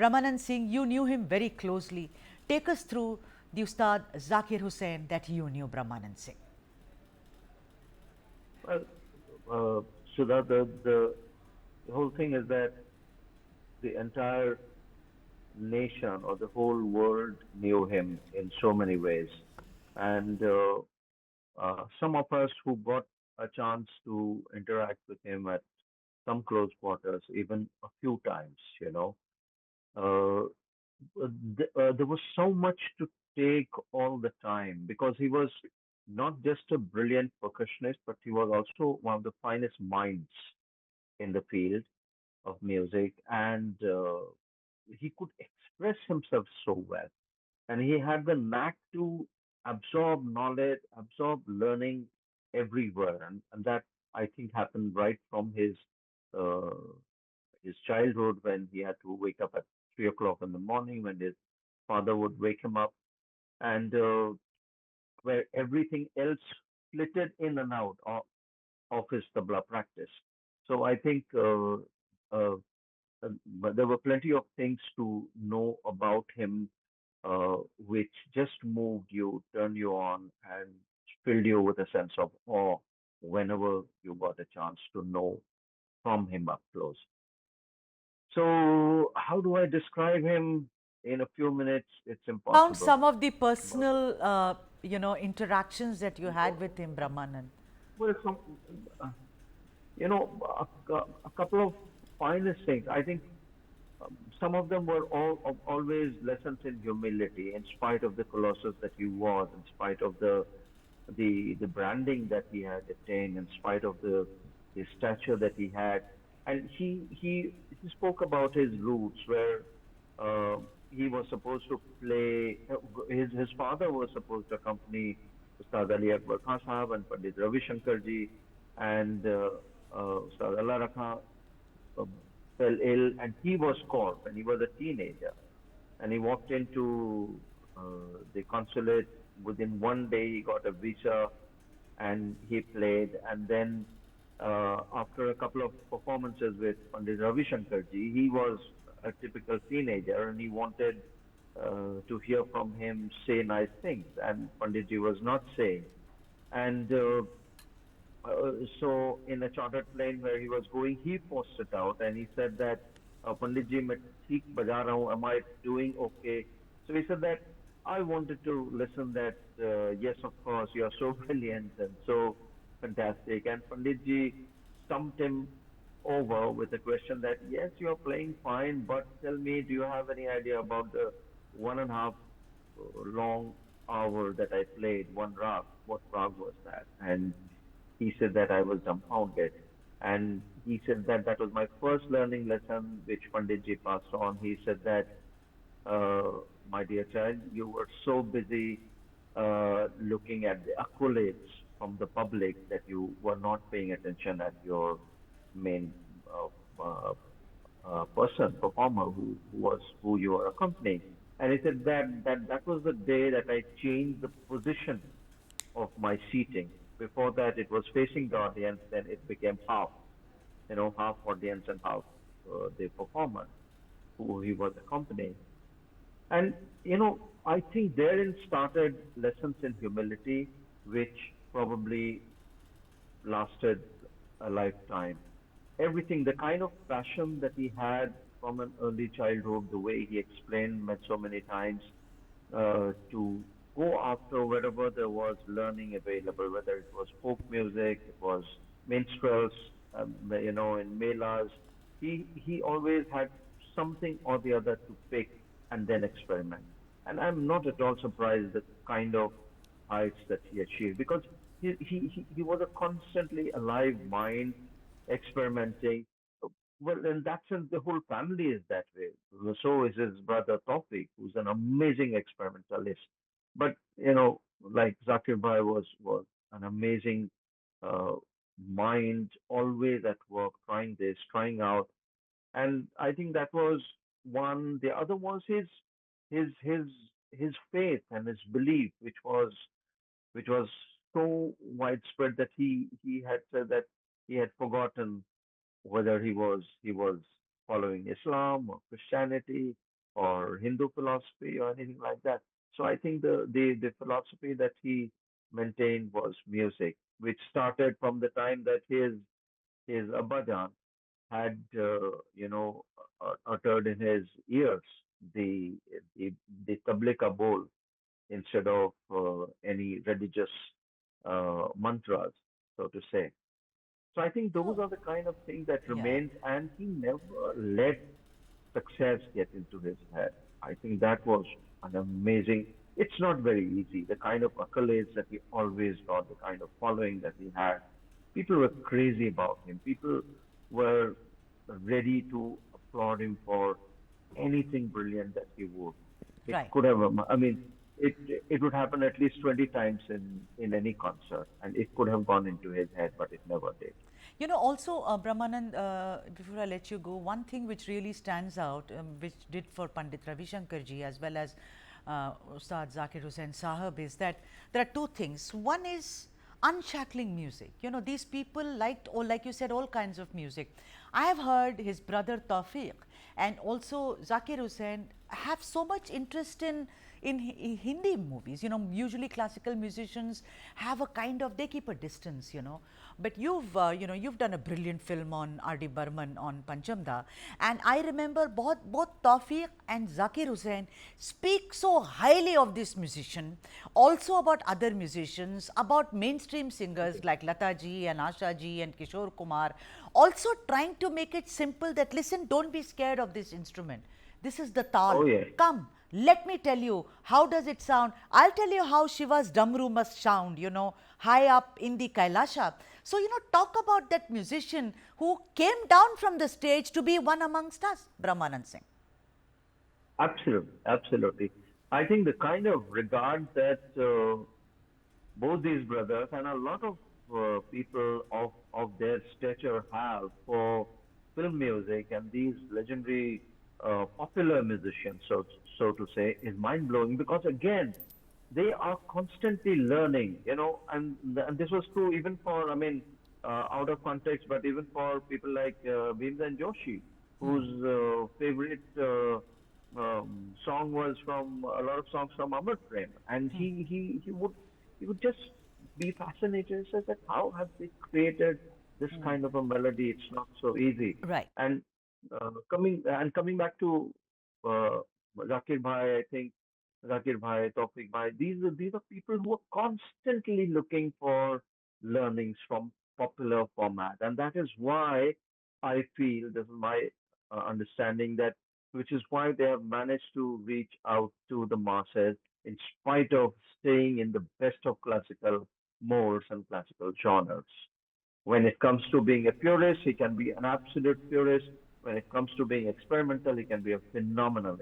Brahmanand Singh, you knew him very closely. Take us through the Ustad Zakir Hussain that you knew Brahmanand Singh. Well, uh, Sudha, the whole thing is that the entire nation or the whole world knew him in so many ways. And some of us who got a chance to interact with him at some close quarters, even a few times, uh, there was so much to take all the time because he was not just a brilliant percussionist, but he was also one of the finest minds in the field of music, and he could express himself so well. And he had the knack to absorb knowledge, absorb learning everywhere, and that I think happened right from uh, his childhood when he had to wake up at 3 o'clock in the morning when his father would wake him up, and where everything else flitted in and out of his tabla practice. So I think uh, but there were plenty of things to know about him, which just moved you, turned you on, and filled you with a sense of awe whenever you got a chance to know from him up close. So, how do I describe him in a few minutes? It's Found impossible. some of the But personal, interactions that you had with him, Brahmanand. well, uh, a couple of finest things. I think some of them were always lessons in humility, in spite of the colossus that he was, in spite of the branding that he had attained, in spite of the stature that he had. And he spoke about his roots, where uh, he was supposed to play. His father was supposed to accompany Ustad Ali Akbar Khan Sahab and Pandit Ravi Shankar ji, and Ustad Allah Rakha uh, fell ill, and he was called when he was a teenager, and he walked into the consulate. Within one day, he got a visa, and he played. And then, after a couple of performances with Pandit Ravi Shankar ji, he was a typical teenager, and he wanted to hear from him say nice things, and Pandit ji was not saying. And uh, so in a chartered plane where he was going, he forced it out and he said that, Pandit ji, मैं ठीक बजा रहा हूँ. Am I doing okay? So he said that I wanted to listen that, yes, of course, you are so brilliant and so fantastic. And Pandit ji stumped him over with a question that, yes, you are playing fine, but tell me, do you have any idea about the 1.5 long hour that I played one rag? What rag was that? And he said that I was dumbfounded. And he said that that was my first learning lesson, which Panditji passed on. He said that, uh, my dear child, you were so busy looking at the accolades from the public that you were not paying attention at your main uh, person, performer, who you are accompanying. And he said that was the day that I changed the position of my seating. Before that, it was facing the audience. Then it became half, half audience and half the performer who he was accompanying. And I think therein started lessons in humility, which probably lasted a lifetime. Everything, the kind of passion that he had from an early childhood, the way he explained so many times, to go after wherever there was learning available, whether it was folk music, it was minstrels, in melas. He always had something or the other to pick and then experiment. And I'm not at all surprised the kind of heights that he achieved because he was a constantly alive mind, experimenting. Well, in that sense, the whole family is that way. So is his brother Tawfiq, who's an amazing experimentalist. But like Zakir Bhai was an amazing uh, mind, always at work, trying this, trying out, and I think that was one. The other was his his his faith and his belief, which was so widespread that he had said that he had forgotten whether he was following Islam or Christianity. or Hindu philosophy or anything like that. So I think the philosophy that he maintained was music, which started from the time that his Abbajan had uttered in his ears the the the tablika bowl instead of any religious mantras, so to say. So I think those No. are the kind of things that Yeah. remains, and he never let success get into his head. I think that was an amazing. It's not very easy. The kind of accolades that he always got, the kind of following that he had, people were crazy about him. People were ready to applaud him for anything brilliant that he would. It Right. could have, I mean, it it would happen at least 20 times in any concert, and it could have gone into his head, but it never did. You know, also, Brahmanand, before I let you go, one thing which really stands out, which did for Pandit Ravi Shankar ji as well as Ustad Zakir Hussain Sahab, is that there are two things. One is unshackling music. You know, these people liked, or like you said, all kinds of music. I have heard his brother Tawfiq and also Zakir Hussain have so much interest in Hindi movies. You know, usually classical musicians have a kind of, they keep a distance, you know. But you've done a brilliant film on R.D. Burman on Panchamda, and I remember both Tawfiq and Zakir Hussain speak so highly of this musician, also about other musicians, about mainstream singers like Lata ji and Asha ji and Kishore Kumar, also trying to make it simple that listen, don't be scared of this instrument. This is the Oh tal. yes, Come, let me tell you, how does it sound? I'll tell you how Shiva's Damru must sound, you know, high up in the Kailasha. So, you know, talk about that musician who came down from the stage to be one amongst us, Brahmanand Singh. absolutely, absolutely. I think the kind of regard that both these brothers and a lot of people of their stature have for film music and these legendary popular musicians, so to say, is mind blowing because again they are constantly learning, and this was true even for, I mean, out of context, but even for people like Bhimsen Joshi, whose favorite song was from a lot of songs from Amar Prem, and he would just be fascinated and says that how have they created this kind of a melody? It's not so easy. Right. And coming back to uh, Zakir Bhai, I think Zakir Bhai, Tawfiq Bhai, these are people who are constantly looking for learnings from popular format, and that is why I feel, this is my understanding, that which is why they have managed to reach out to the masses in spite of staying in the best of classical modes and classical genres. When it comes to being a purist, he can be an absolute purist. When it comes to being experimental, he can be a phenomenal